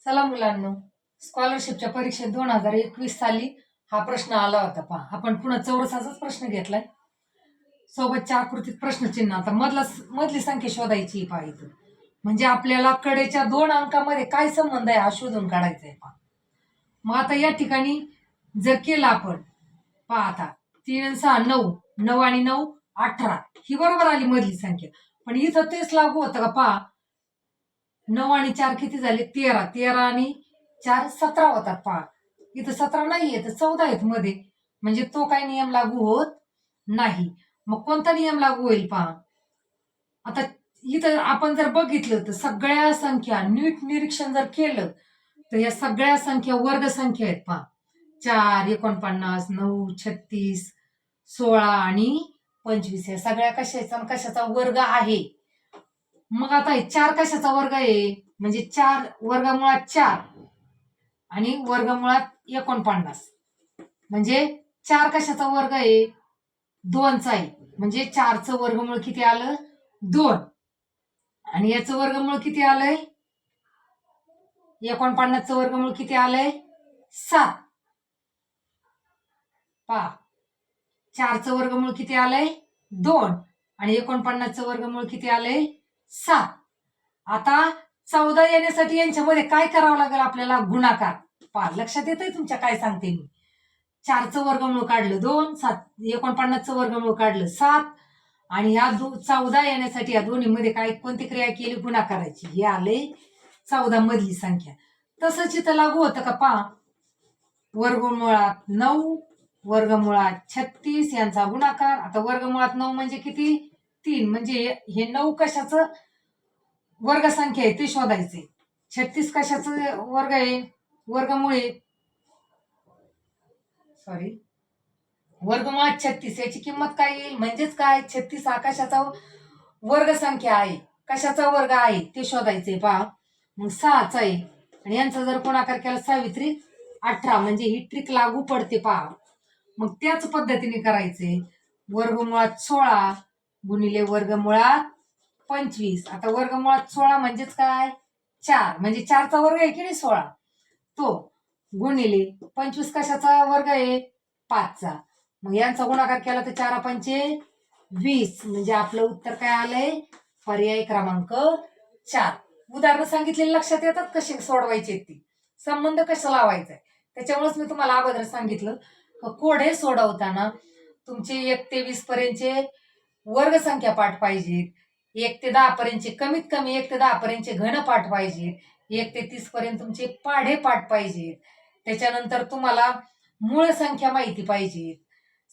चला मुलांनो, स्कॉलरशिपच्या परीक्षेत 2021 साली हा प्रश्न आला होता. पहा, आपण पुन्हा चौरसाचाच प्रश्न घेतलाय. सोबतच्या आकृतीत प्रश्नचिन्ह. आता मधली संख्या शोधायची. पहा इथं म्हणजे आपल्याला कडेच्या 2 अंकामध्ये काय संबंध आहे हा शोधून काढायचा आहे. पहा मग आता या ठिकाणी जर केलं आपण, पहा आता 3 आणि 6 9, 9 आणि 9 18 ही बरोबर आली मधली संख्या. पण इथं तेच लागू होतं का? पहा 9 आणि 4 किती झाले? 13. 13 आणि 4 17 होतात. पहा इथं 17 नाहीये तर 14 आहेत मध्ये, म्हणजे तो काही नियम लागू होत नाही. मग कोणता नियम लागू होईल? पहा आता इथं आपण जर बघितलं तर सगळ्या संख्या नीट निरीक्षण जर केलं तर या सगळ्या संख्या वर्ग संख्या आहेत. पहा 4, 49, 9, 36, 16 आणि 25 या सगळ्या कशाचा कशाचा वर्ग आहे. मग आता 4 कशाचा वर्ग आहे? म्हणजे 4 वर्गमुळात 4 आणि वर्गमुळात 49, म्हणजे 4 कशाचा वर्ग आहे? 2चा आहे. म्हणजे 4चं वर्गमूळ किती आलं? 2. आणि याचं वर्गमूळ किती आलंय? 49चं वर्गमूळ किती आलंय? 7. पहा 4चं वर्गमूळ किती आलंय? 2. आणि 49चं वर्गमूळ किती आलंय? 7. आता 14 येण्यासाठी यांच्यामध्ये काय करावं लागेल आपल्याला? गुणाकार. पहा लक्षात येतंय तुमच्या काय सांगते मी? 4चं वर्गमूळ काढलं 2, 7 49चं वर्गमूळ काढलं 7, आणि ह्या 14 येण्यासाठी या दोन्हीमध्ये काय कोणती क्रिया केली? गुणाकाराची. हे आले 14 मधली संख्या. तसंच इथं लागू होतं का? पहा वर्गमुळात 9, वर्गमुळात 36 यांचा गुणाकार. आता वर्गमुळात 9 म्हणजे किती? 3. म्हणजे हे 9 कशाचं वर्ग संख्या आहे ते शोधायचे. 36 कशाचं वर्ग आहे? वर्गमुळे वर्गमुळात 36 याची किंमत काय येईल? म्हणजेच काय? 36 हा कशाचा वर्ग संख्या आहे, कशाचा वर्ग आहे ते शोधायचे. पहा मग 6चा आहे आणि यांचा जर गुणाकार केला 6 18, म्हणजे ही ट्रिक लागू पडते. पहा मग त्याच पद्धतीने करायचे. वर्गमुळात 16 गुणिले वर्गमुळात 25. आता वर्गमुळात 16 म्हणजेच काय? 4, म्हणजे 4चा वर्ग आहे की नाही 16, तो गुणिले 25 कशाचा वर्ग आहे? 5चा. मग यांचा गुणाकार केला तर 4 पंचे 20, म्हणजे आपलं उत्तर काय आलंय? पर्याय क्रमांक 4. उदाहरण सांगितलेले लक्षात येतात कसे सोडवायचे ती, संबंध कसा लावायचा आहे. त्याच्यामुळेच मी तुम्हाला अगोदर सांगितलं कोडे सोडवताना तुमचे 1 ते 20 पर्यंतचे वर्ग संख्या पाठ पाहिजेत. 1 ते 10 पर्यंतचे कमीत कमी 1 ते 10 पर्यंतचे घन पाठ पाहिजेत. 1 ते 30 पर्यंत तुमचे पाढे पाठ पाहिजेत. त्याच्यानंतर तुम्हाला मूळ संख्या माहिती पाहिजे.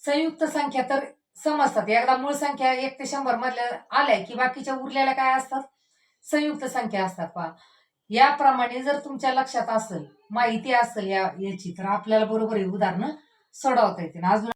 संयुक्त संख्या तर समजतात. एकदा मूळ संख्या 1 ते 100 मधल्या आल्या की बाकीच्या उरलेल्या काय असतात? संयुक्त संख्या असतात. पहा याप्रमाणे जर तुमच्या लक्षात असेल, माहिती असेल याची, तर आपल्याला बरोबर हे उदाहरणं सोडवता येतील. अजून